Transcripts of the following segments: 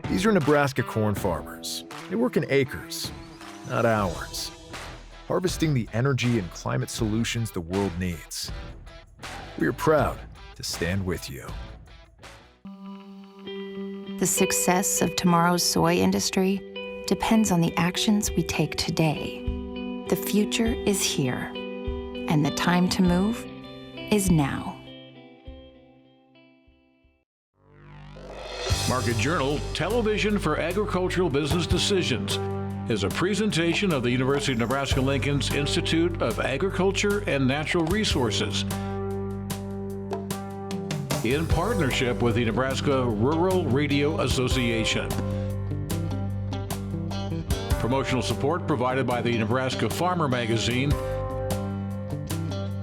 These are Nebraska corn farmers. They work in acres, not hours, harvesting the energy and climate solutions the world needs. We are proud to stand with you. The success of tomorrow's soy industry depends on the actions we take today. The future is here, and the time to move is now. Market Journal Television for Agricultural Business Decisions is a presentation of the University of Nebraska-Lincoln's Institute of Agriculture and Natural Resources in partnership with the Nebraska Rural Radio Association. Promotional support provided by the Nebraska Farmer Magazine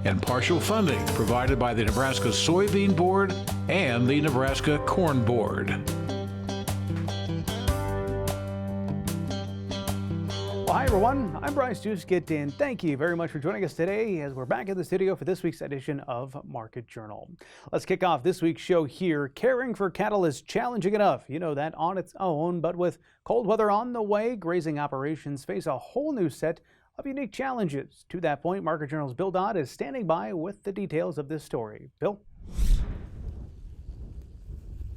and partial funding provided by the Nebraska Soybean Board and the Nebraska Corn Board. Well, hi everyone, I'm Bryce Duskett, and thank you very much for joining us today as we're back in the studio for this week's edition of Market Journal. Let's kick off this week's show here. Caring for cattle is challenging enough, you know that on its own, but with cold weather on the way, grazing operations face a whole new set of unique challenges. To that point, Market Journal's Bill Dodd is standing by with the details of this story. Bill?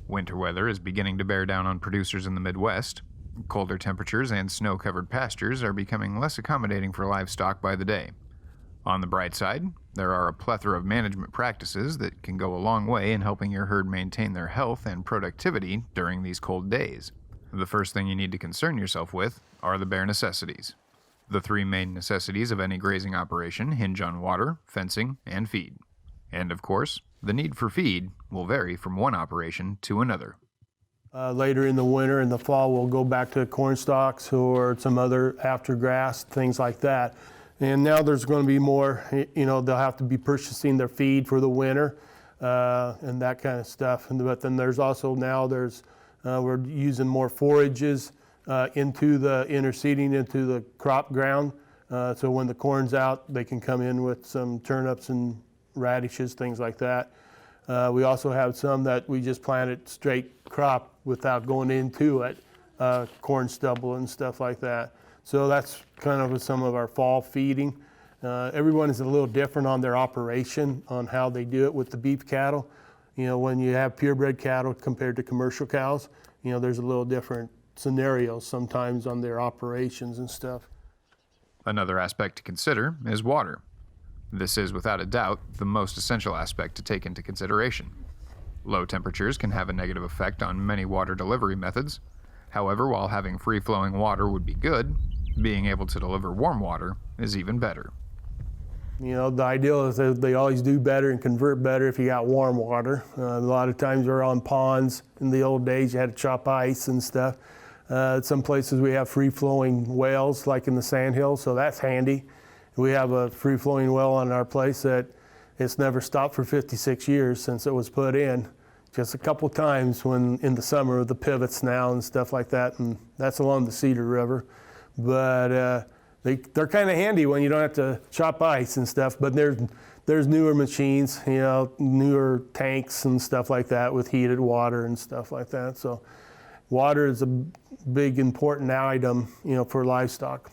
Winter weather is beginning to bear down on producers in the Midwest. Colder temperatures and snow-covered pastures are becoming less accommodating for livestock by the day. On the bright side, there are a plethora of management practices that can go a long way in helping your herd maintain their health and productivity during these cold days. The first thing you need to concern yourself with are the bare necessities. The three main necessities of any grazing operation hinge on water, fencing, and feed. And of course, the need for feed will vary from one operation to another. Later in the winter and the fall, we'll go back to corn stalks or some other after grass, things like that. And now there's going to be more, they'll have to be purchasing their feed for the winter and that kind of stuff. But then there's also we're using more forages interseeding into the crop ground. So when the corn's out, they can come in with some turnips and radishes, things like that. We also have some that we just planted straight crop without going into it, corn stubble and stuff like that. So that's kind of some of our fall feeding. Everyone is a little different on their operation, on how they do it with the beef cattle. When you have purebred cattle compared to commercial cows, there's a little different scenarios sometimes on their operations and stuff. Another aspect to consider is water. This is, without a doubt, the most essential aspect to take into consideration. Low temperatures can have a negative effect on many water delivery methods. However, while having free-flowing water would be good, being able to deliver warm water is even better. The ideal is that they always do better and convert better if you got warm water. A lot of times we're on ponds. In the old days, you had to chop ice and stuff. Some places we have free-flowing wells, like in the Sandhills, so that's handy. We have a free-flowing well on our place that it's never stopped for 56 years since it was put in. Just a couple times when in the summer with the pivots now and stuff like that, and that's along the Cedar River. But they're kind of handy when you don't have to chop ice and stuff. But there's newer machines, newer tanks and stuff like that with heated water and stuff like that. So water is a big important item, for livestock.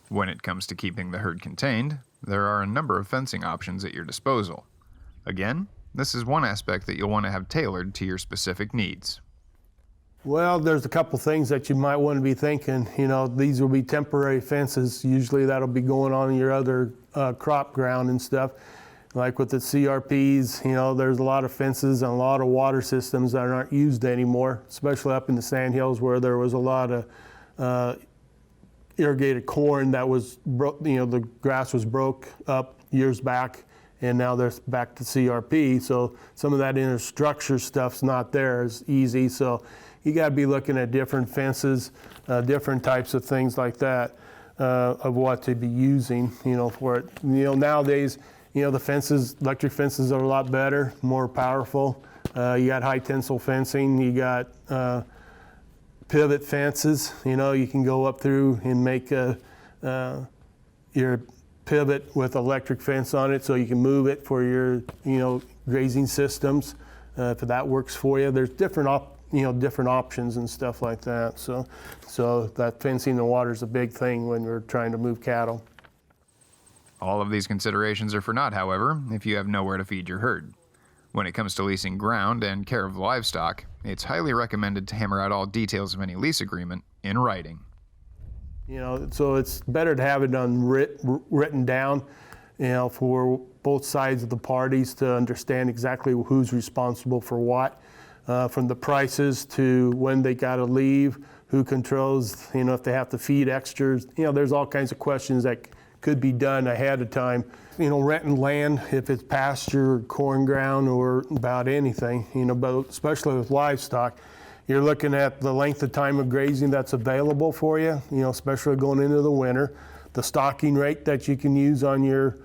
When it comes to keeping the herd contained, there are a number of fencing options at your disposal. Again, this is one aspect that you'll want to have tailored to your specific needs. Well, there's a couple things that you might want to be thinking. These will be temporary fences. Usually that'll be going on your other crop ground and stuff. Like with the CRPs, there's a lot of fences and a lot of water systems that aren't used anymore, especially up in the Sandhills where there was a lot of irrigated corn that was, the grass was broke up years back, and now they're back to CRP. So some of that inner structure stuff's not there as easy. So you got to be looking at different fences, different types of things like that, of what to be using, for it. Nowadays, the fences, electric fences are a lot better, more powerful. You got high tensile fencing, you got pivot fences. You can go up through and make your pivot with electric fence on it so you can move it for your, grazing systems. if that works for you. There's different options and stuff like that. So that fencing the water is a big thing when you're trying to move cattle. All of these considerations are for naught, however, if you have nowhere to feed your herd. When it comes to leasing ground and care of livestock, it's highly recommended to hammer out all details of any lease agreement in writing. So it's better to have it written down, for both sides of the parties to understand exactly who's responsible for what, from the prices to when they got to leave, who controls, if they have to feed extras. There's all kinds of questions that could be done ahead of time. Renting land, if it's pasture, or corn ground, or about anything, but especially with livestock, you're looking at the length of time of grazing that's available for you, especially going into the winter, the stocking rate that you can use on your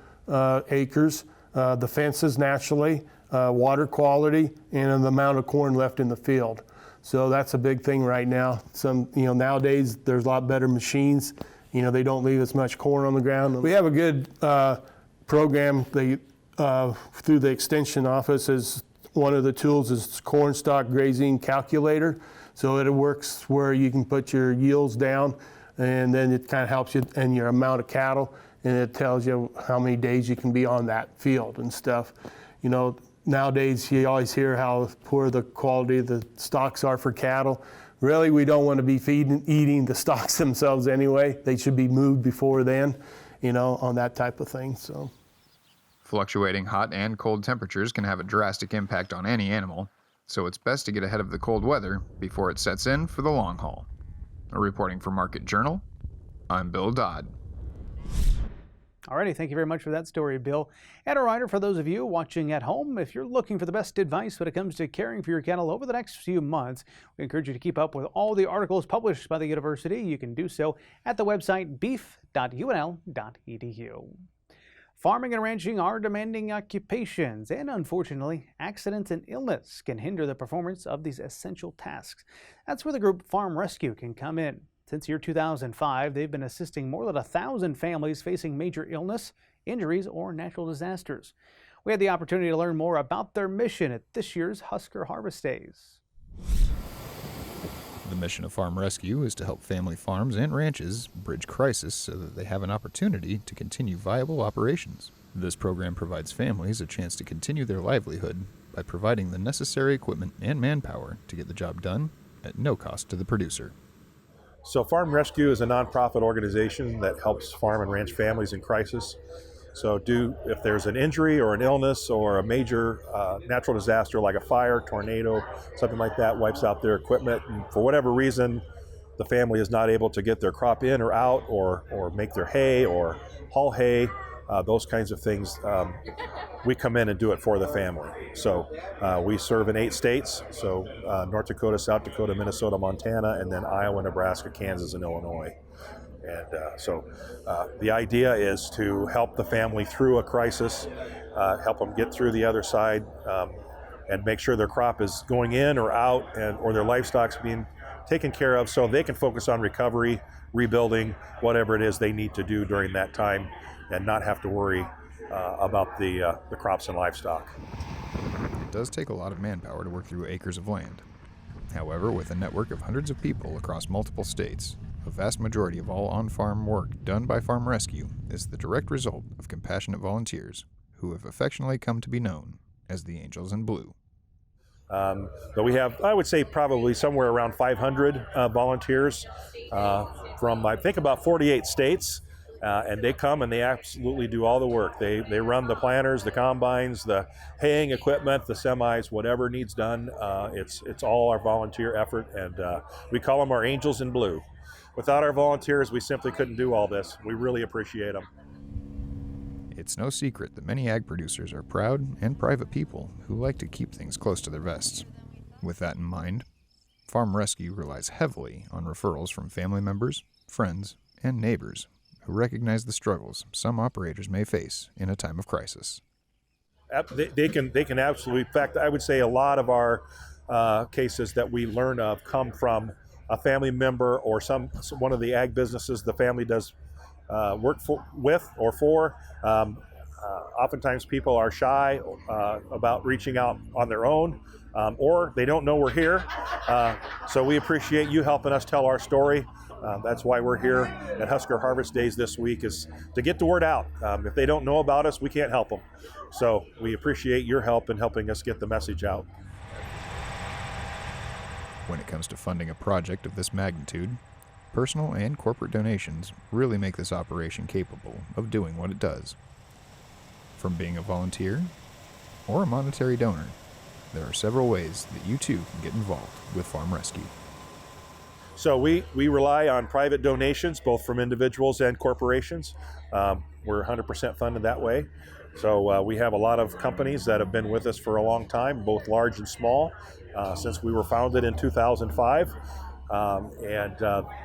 acres, the fences naturally, water quality, and the amount of corn left in the field. So that's a big thing right now. Nowadays there's a lot better machines. They don't leave as much corn on the ground. We have a good program through the extension office. Is one of the tools is corn stock grazing calculator. So it works where you can put your yields down, and then it kind of helps you in your amount of cattle, and it tells you how many days you can be on that field and stuff. Nowadays you always hear how poor the quality of the stocks are for cattle. Really, we don't want to be eating the stocks themselves anyway. They should be moved before then, on that type of thing. So, fluctuating hot and cold temperatures can have a drastic impact on any animal, so it's best to get ahead of the cold weather before it sets in for the long haul. Reporting for Market Journal, I'm Bill Dodd. Alrighty, thank you very much for that story, Bill. And a reminder for those of you watching at home, if you're looking for the best advice when it comes to caring for your cattle over the next few months, we encourage you to keep up with all the articles published by the university. You can do so at the website beef.unl.edu. Farming and ranching are demanding occupations, and unfortunately, accidents and illness can hinder the performance of these essential tasks. That's where the group Farm Rescue can come in. Since year 2005, they've been assisting more than 1,000 families facing major illness, injuries, or natural disasters. We had the opportunity to learn more about their mission at this year's Husker Harvest Days. The mission of Farm Rescue is to help family farms and ranches bridge crisis so that they have an opportunity to continue viable operations. This program provides families a chance to continue their livelihood by providing the necessary equipment and manpower to get the job done at no cost to the producer. So Farm Rescue is a nonprofit organization that helps farm and ranch families in crisis. So if there's an injury or an illness or a major natural disaster like a fire, tornado, something like that wipes out their equipment, and for whatever reason the family is not able to get their crop in or out or make their hay or haul hay, those kinds of things, we come in and do it for the family. So we serve in 8 states, so North Dakota, South Dakota, Minnesota, Montana, and then Iowa, Nebraska, Kansas, and Illinois. And so the idea is to help the family through a crisis, help them get through the other side, and make sure their crop is going in or out, or their livestock's being taken care of so they can focus on recovery, rebuilding, whatever it is they need to do during that time, and not have to worry about the crops and livestock. It does take a lot of manpower to work through acres of land. However, with a network of hundreds of people across multiple states, a vast majority of all on-farm work done by Farm Rescue is the direct result of compassionate volunteers who have affectionately come to be known as the Angels in Blue. But we have, I would say, probably somewhere around 500 volunteers from, I think, about 48 states. And they come and they absolutely do all the work. They run the planters, the combines, the haying equipment, the semis, whatever needs done. It's all our volunteer effort, and we call them our Angels in Blue. Without our volunteers, we simply couldn't do all this. We really appreciate them. It's no secret that many ag producers are proud and private people who like to keep things close to their vests. With that in mind, Farm Rescue relies heavily on referrals from family members, friends, and neighbors who recognize the struggles some operators may face in a time of crisis. They can absolutely, in fact, I would say a lot of our cases that we learn of come from a family member or one of the ag businesses the family does work with or for. Oftentimes people are shy about reaching out on their own, or they don't know we're here. So we appreciate you helping us tell our story. That's why we're here at Husker Harvest Days this week, is to get the word out. If they don't know about us, we can't help them. So we appreciate your help in helping us get the message out. When it comes to funding a project of this magnitude, personal and corporate donations really make this operation capable of doing what it does. From being a volunteer or a monetary donor, there are several ways that you too can get involved with farm rescue. So we rely on private donations, both from individuals and corporations. We're 100% funded that way. So we have a lot of companies that have been with us for a long time, both large and small, since we were founded in 2005.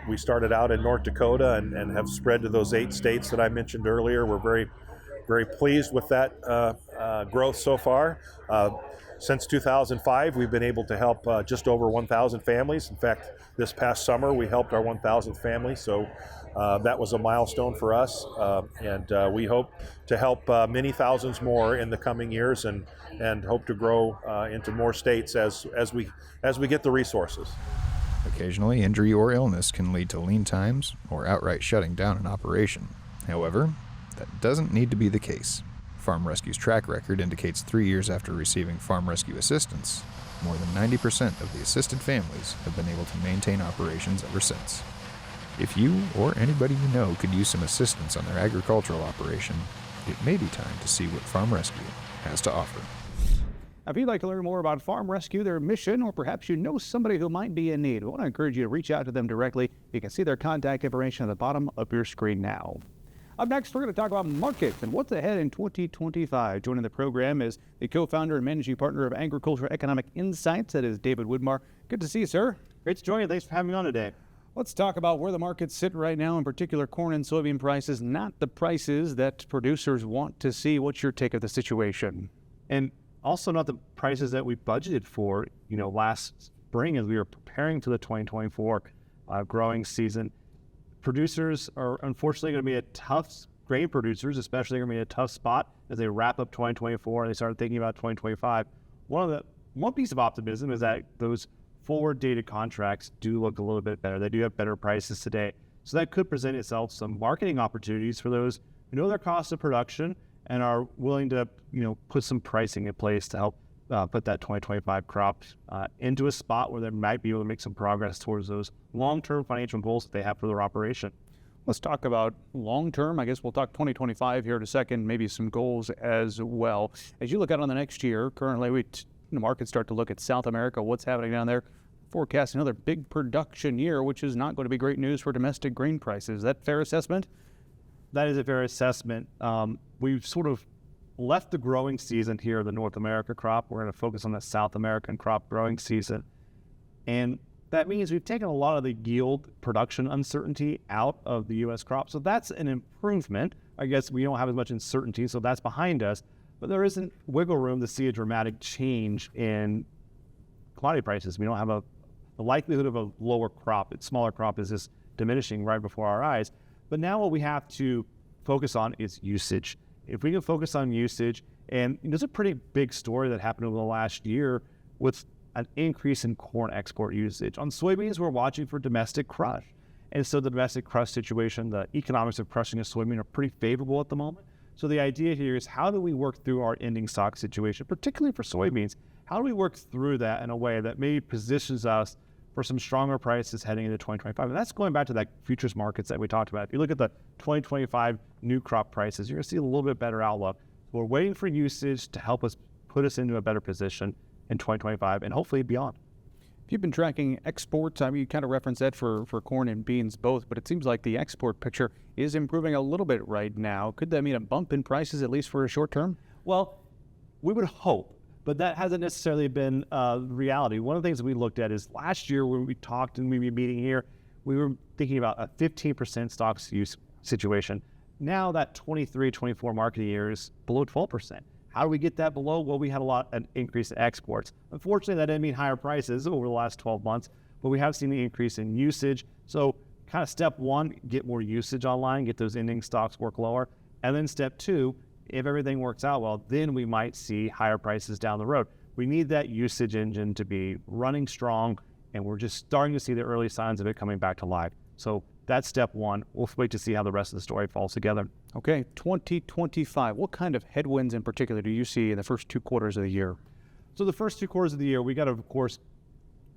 We started out in North Dakota and have spread to those 8 states that I mentioned earlier. We're very, very pleased with that growth so far. Since 2005, we've been able to help just over 1,000 families. In fact, this past summer, we helped our 1,000th family. So that was a milestone for us. We hope to help many thousands more in the coming years and hope to grow into more states as we get the resources. Occasionally, injury or illness can lead to lean times or outright shutting down an operation. However, that doesn't need to be the case. Farm Rescue's track record indicates 3 years after receiving farm rescue assistance, more than 90% of the assisted families have been able to maintain operations ever since. If you or anybody you know could use some assistance on their agricultural operation, it may be time to see what Farm Rescue has to offer. If you'd like to learn more about Farm Rescue, their mission, or perhaps you know somebody who might be in need, we want to encourage you to reach out to them directly. You can see their contact information at the bottom of your screen now. Up next, we're going to talk about markets and what's ahead in 2025. Joining the program is the co-founder and managing partner of Agricultural Economic Insights. That is David Widmar. Good to see you, sir. Great to join you. Thanks for having me on today. Let's talk about where the markets sit right now, in particular corn and soybean prices, not the prices that producers want to see. What's your take of the situation? And also not the prices that we budgeted for, last spring as we were preparing for the 2024 growing season. Producers are unfortunately going to be grain producers especially going to be in a tough spot as they wrap up 2024 and they start thinking about 2025. One piece of optimism is that those forward dated contracts do look a little bit better. They do have better prices today. So that could present itself some marketing opportunities for those who know their cost of production and are willing to, put some pricing in place to help put that 2025 crop into a spot where they might be able to make some progress towards those long-term financial goals that they have for their operation. Let's talk about long-term. I guess we'll talk 2025 here in a second, maybe some goals as well. As you look out on the next year, currently the markets start to look at South America, what's happening down there, forecasting another big production year, which is not going to be great news for domestic grain prices. Is that a fair assessment? That is a fair assessment. We've sort of left the growing season here, the North America crop. We're going to focus on the South American crop growing season. And that means we've taken a lot of the yield production uncertainty out of the U.S. crop. So that's an improvement. I guess we don't have as much uncertainty, so that's behind us. But there isn't wiggle room to see a dramatic change in commodity prices. We don't have the likelihood of a lower crop. Smaller crop is just diminishing right before our eyes. But now what we have to focus on is usage. If we can focus on usage, and there's a pretty big story that happened over the last year with an increase in corn export usage. On soybeans, we're watching for domestic crush. And so the domestic crush situation, the economics of crushing a soybean are pretty favorable at the moment. So the idea here is how do we work through our ending stock situation, particularly for soybeans? How do we work through that in a way that maybe positions us for some stronger prices heading into 2025? And that's going back to that futures markets that we talked about. If you look at the 2025 new crop prices, you're going to see a little bit better outlook. We're waiting for usage to help us put us into a better position in 2025 and hopefully beyond. If you've been tracking exports, you kind of referenced that for corn and beans both, but it seems like the export picture is improving a little bit right now. Could that mean a bump in prices, at least for a short term? Well, we would hope, but that hasn't necessarily been reality. One of the things that we looked at is last year when we talked and we were meeting here, we were thinking about a 15% stocks use situation. Now that 23-24 market year is below 12%. How do we get that below? Well, we had an increase in exports. Unfortunately, that didn't mean higher prices over the last 12 months, but we have seen the increase in usage. So kind of step one, get more usage online, get those ending stocks work lower. And then step two, if everything works out well, then we might see higher prices down the road. we need that usage engine to be running strong, and we're just starting to see the early signs of it coming back to life. So that's step one. We'll wait to see how the rest of the story falls together. Okay, 2025. What kind of headwinds in particular do you see in the first 2 quarters of the year? So the first 2 quarters of the year, we got to, of course,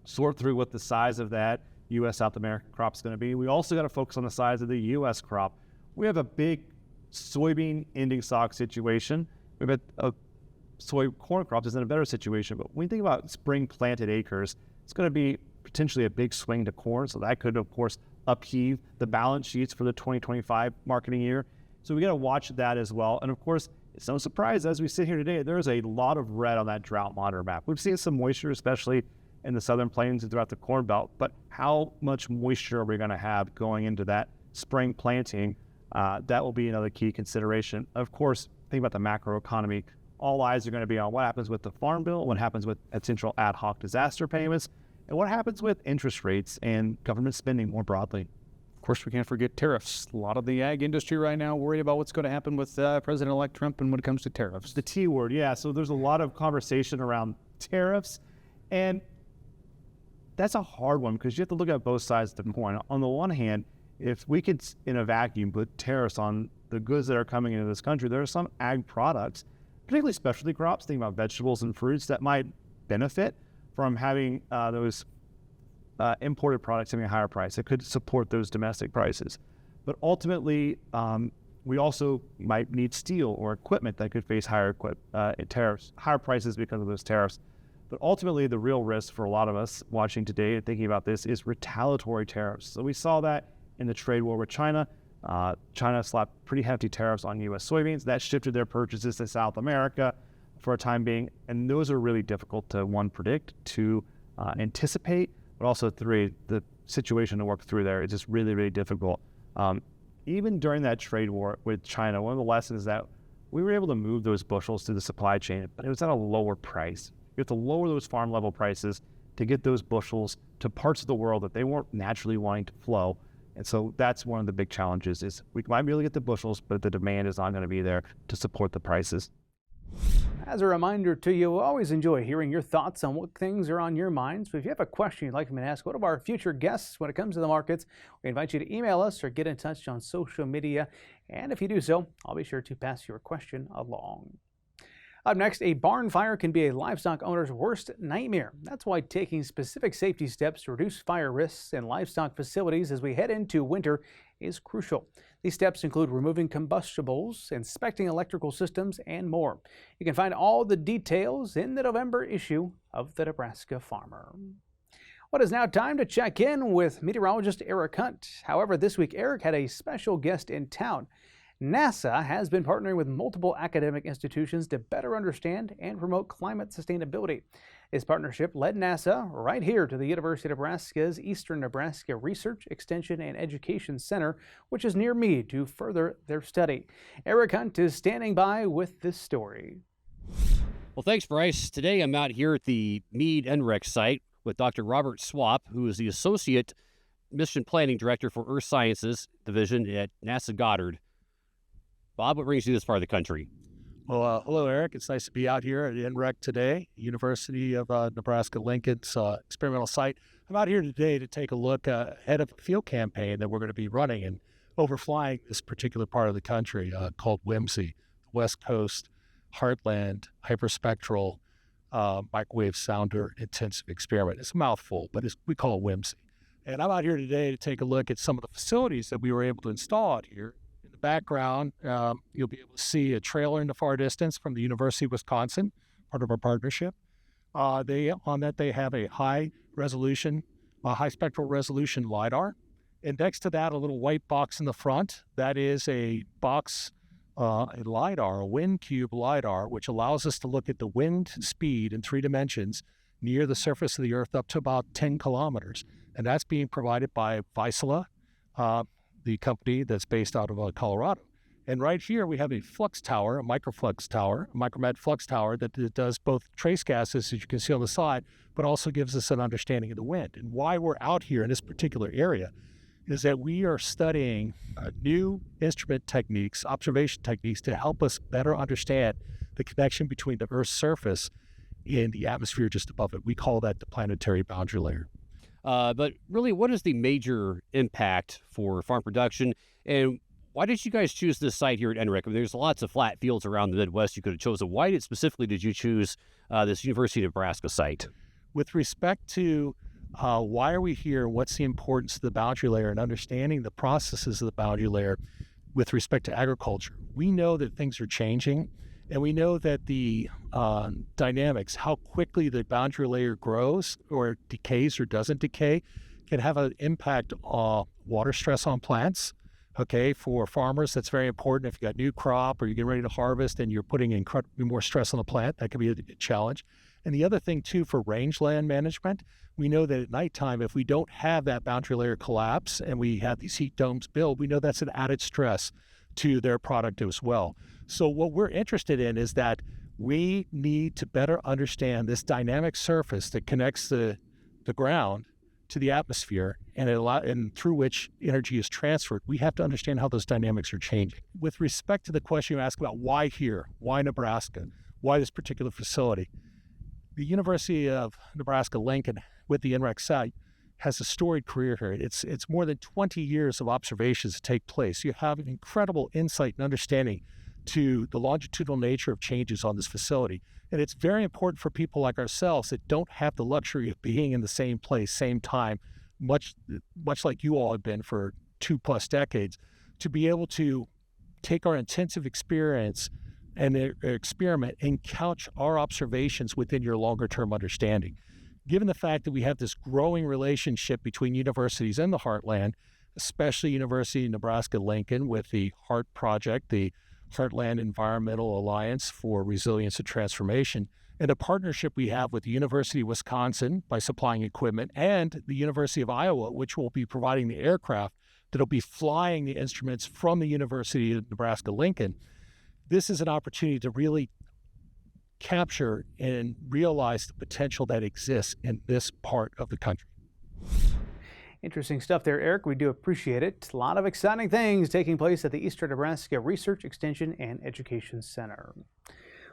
sort through what the size of that U.S. South American crop is going to be. We also got to focus on the size of the U.S. crop. We have a big soybean ending stock situation. We've got a soy corn crop is in a better situation. But when we think about spring planted acres, it's going to be potentially a big swing to corn. So that could, of course, upheave the balance sheets for the 2025 marketing year. So we got to watch that as well. And of course, it's no surprise as we sit here today, there's a lot of red on that drought monitor map. We've seen some moisture, especially in the southern plains and throughout the Corn Belt, but how much moisture are we going to have going into that spring planting? That will be another key consideration. Of course, think about the macro economy. All eyes are going to be on what happens with the Farm Bill, what happens with potential ad hoc disaster payments, and what happens with interest rates and government spending more broadly. Of course, we can't forget tariffs. A lot of the ag industry right now worried about what's going to happen with President-elect Trump and when it comes to tariffs. The T word, yeah. So there's a lot of conversation around tariffs, and that's a hard one because you have to look at both sides of the coin. On the one hand, if we could, in a vacuum, put tariffs on the goods that are coming into this country, there are some ag products, particularly specialty crops, think about vegetables and fruits, that might benefit from having those imported products having a higher price. It could support those domestic prices. But ultimately, we also might need steel or equipment that could face higher tariffs, higher prices because of those tariffs. But ultimately, the real risk for a lot of us watching today and thinking about this is retaliatory tariffs. So we saw that in the trade war with China. China slapped pretty hefty tariffs on U.S. soybeans. That shifted their purchases to South America for a time being. And those are really difficult to, one, predict, two, anticipate, but also three, the situation to work through there is just really, really difficult. Even during that trade war with China, one of the lessons is that we were able to move those bushels through the supply chain, but it was at a lower price. You have to lower those farm level prices to get those bushels to parts of the world that they weren't naturally wanting to flow. And so that's one of the big challenges is we might be able to get the bushels, but the demand is not going to be there to support the prices. As a reminder to you, we always enjoy hearing your thoughts on what things are on your minds. So if you have a question you'd like me to ask one of our future guests when it comes to the markets, we invite you to email us or get in touch on social media. And if you do so, I'll be sure to pass your question along. Up next, a barn fire can be a livestock owner's worst nightmare. That's why taking specific safety steps to reduce fire risks in livestock facilities as we head into winter is crucial. These steps include removing combustibles, inspecting electrical systems, and more. You can find all the details in the November issue of the Nebraska Farmer. Well, it is now time to check in with meteorologist Eric Hunt. However, this week Eric had a special guest in town. NASA has been partnering with multiple academic institutions to better understand and promote climate sustainability. This partnership led NASA right here to the University of Nebraska's Eastern Nebraska Research, Extension, and Education Center, which is near Mead, to further their study. Eric Hunt is standing by with this story. Well, thanks, Bryce. Today I'm out here at the Mead NREC site with Dr. Robert Swap, who is the Associate Mission Planning Director for Earth Sciences Division at NASA Goddard. Bob, what brings you this part of the country? Well, hello, Eric. It's nice to be out here at NREC today, University of Nebraska-Lincoln's experimental site. I'm out here today to take a look ahead of a field campaign that we're going to be running and overflying this particular part of the country called WMSI, West Coast Heartland Hyperspectral Microwave Sounder Intensive Experiment. It's a mouthful, but we call it WMSI. And I'm out here today to take a look at some of the facilities that we were able to install out here. Background, you'll be able to see a trailer in the far distance from the University of Wisconsin, part of our partnership. They have a high spectral resolution LiDAR. And next to that, a little white box in the front, that is a box, a LiDAR, a wind cube LiDAR, which allows us to look at the wind speed in 3 dimensions near the surface of the Earth up to about 10 kilometers. And that's being provided by Vaisala, the company that's based out of Colorado. And right here we have a flux tower, a microflux tower, a micromed flux tower that does both trace gases, as you can see on the side, but also gives us an understanding of the wind. And why we're out here in this particular area is that we are studying new instrument techniques, observation techniques, to help us better understand the connection between the Earth's surface in the atmosphere just above it. We call that the planetary boundary layer. But really, what is the major impact for farm production, and why did you guys choose this site here at NREC? I mean, there's lots of flat fields around the Midwest you could have chosen. Why specifically did you choose this University of Nebraska site? With respect to why are we here, what's the importance of the boundary layer and understanding the processes of the boundary layer with respect to agriculture, we know that things are changing, and we know that the dynamics, how quickly the boundary layer grows or decays or doesn't decay, can have an impact on water stress on plants. Okay, for farmers, that's very important. If you got new crop or you're getting ready to harvest and you're putting incredibly more stress on the plant, that can be a challenge. And the other thing too, for rangeland management, we know that at nighttime, if we don't have that boundary layer collapse and we have these heat domes build, we know that's an added stress to their product as well. So what we're interested in is that we need to better understand this dynamic surface that connects the ground to the atmosphere and through which energy is transferred. We have to understand how those dynamics are changing. With respect to the question you asked about why here, why Nebraska, why this particular facility, the University of Nebraska-Lincoln with the NREC site has a storied career here. It's more than 20 years of observations that take place. You have an incredible insight and understanding to the longitudinal nature of changes on this facility. And it's very important for people like ourselves that don't have the luxury of being in the same place, same time, much like you all have been for 2+ decades, to be able to take our intensive experience and experiment and couch our observations within your longer term understanding. Given the fact that we have this growing relationship between universities in the heartland, especially University of Nebraska-Lincoln with the HEART project, the Heartland Environmental Alliance for Resilience and Transformation, and a partnership we have with the University of Wisconsin by supplying equipment, and the University of Iowa, which will be providing the aircraft that will be flying the instruments from the University of Nebraska-Lincoln. This is an opportunity to really capture and realize the potential that exists in this part of the country. Interesting stuff there, Eric. We do appreciate it. A lot of exciting things taking place at the Eastern Nebraska Research, Extension, and Education Center.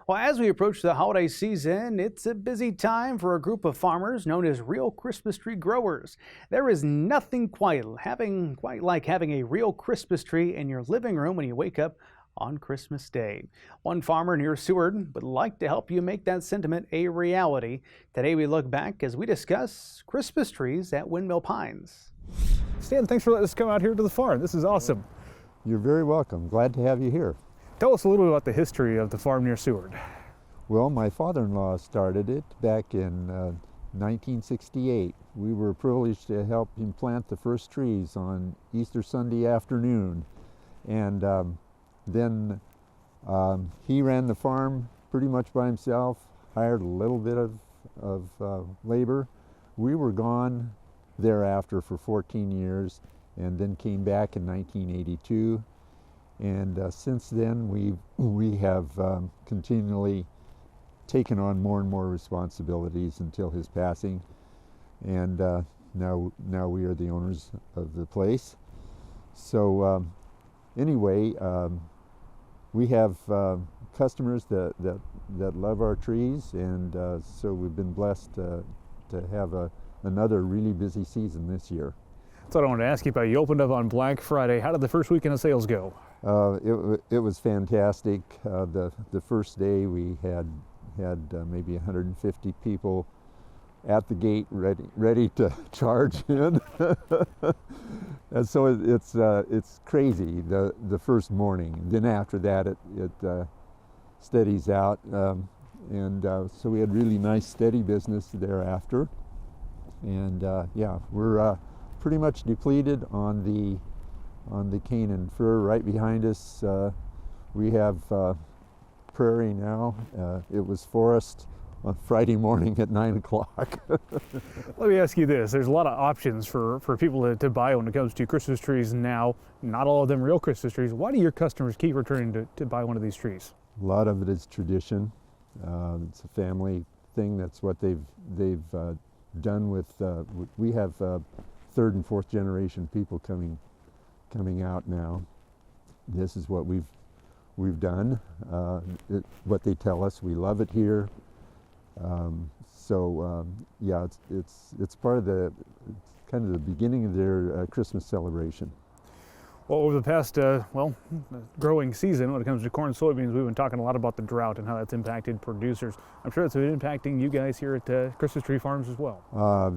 Well, as we approach the holiday season, it's a busy time for a group of farmers known as real Christmas tree growers. There is nothing quite like having a real Christmas tree in your living room when you wake up on Christmas Day. One farmer near Seward would like to help you make that sentiment a reality. Today we look back as we discuss Christmas trees at Windmill Pines. Stan, thanks for letting us come out here to the farm. This is awesome. You're very welcome. Glad to have you here. Tell us a little bit about the history of the farm near Seward. Well, my father-in-law started it back in 1968. We were privileged to help him plant the first trees on Easter Sunday afternoon. And then he ran the farm pretty much by himself, hired a little bit of labor. We were gone thereafter for 14 years and then came back in 1982. And since then we have continually taken on more and more responsibilities until his passing. And now we are the owners of the place. So anyway, we have customers that love our trees, and so we've been blessed to have another really busy season this year. That's what I wanted to ask you about. You opened up on Black Friday. How did the first weekend of sales go? It was fantastic. The first day we had maybe 150 people at the gate ready to charge in. And so it's crazy the first morning. Then after that it steadies out, and so we had really nice steady business thereafter. And yeah, we're pretty much depleted on the cane and fir. Right behind us we have prairie now. It was forest on Friday morning at 9 o'clock. Let me ask you this. There's a lot of options for people to buy when it comes to Christmas trees now. Not all of them real Christmas trees. Why do your customers keep returning to buy one of these trees? A lot of it is tradition. It's a family thing. That's what they've done with, we have third and fourth generation people coming out now. This is what we've done. What they tell us. We love it here. Yeah, it's part of kind of the beginning of their Christmas celebration. Well, over the past, growing season, when it comes to corn and soybeans, we've been talking a lot about the drought and how that's impacted producers. I'm sure it's been impacting you guys here at Christmas Tree Farms as well.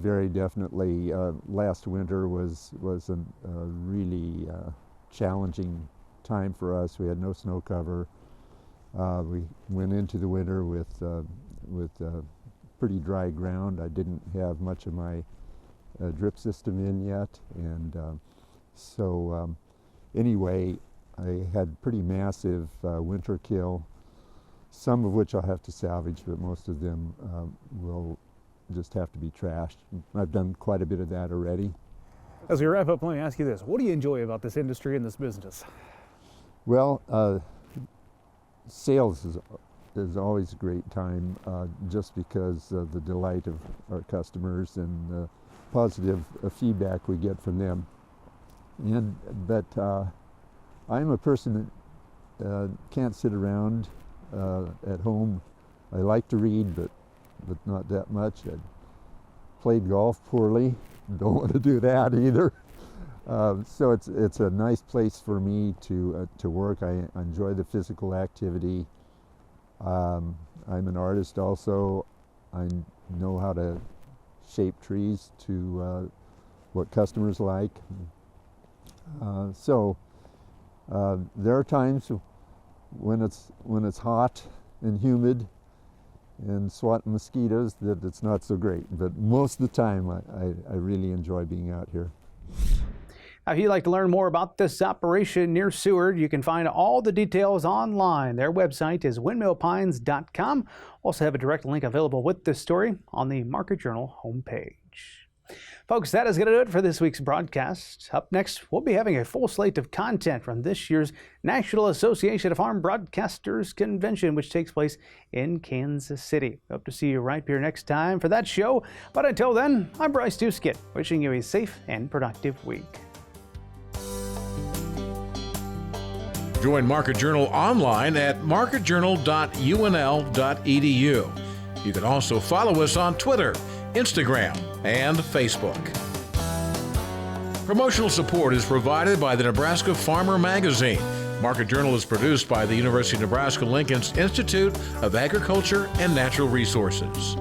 Very definitely. Last winter was a really challenging time for us. We had no snow cover. We went into the winter with pretty dry ground. I didn't have much of my drip system in yet, and anyway, I had pretty massive winter kill, some of which I'll have to salvage, but most of them will just have to be trashed. I've done quite a bit of that already. As we wrap up, let me ask you this. What do you enjoy about this industry and this business? Well, sales is always a great time, just because of the delight of our customers and the positive feedback we get from them. But I'm a person that can't sit around at home. I like to read, but not that much. I played golf poorly. Don't want to do that either. So it's a nice place for me to work. I enjoy the physical activity. I'm an artist also. I know how to shape trees to what customers like. There are times when it's hot and humid and swatting mosquitoes that it's not so great, but most of the time I really enjoy being out here. Now, if you'd like to learn more about this operation near Seward, you can find all the details online. Their website is windmillpines.com. Also have a direct link available with this story on the Market Journal homepage. Folks, that is going to do it for this week's broadcast. Up next, we'll be having a full slate of content from this year's National Association of Farm Broadcasters Convention, which takes place in Kansas City. Hope to see you right here next time for that show. But until then, I'm Bryce Duskett, wishing you a safe and productive week. Join Market Journal online at marketjournal.unl.edu. You can also follow us on Twitter, Instagram, and Facebook. Promotional support is provided by the Nebraska Farmer Magazine. Market Journal is produced by the University of Nebraska-Lincoln's Institute of Agriculture and Natural Resources.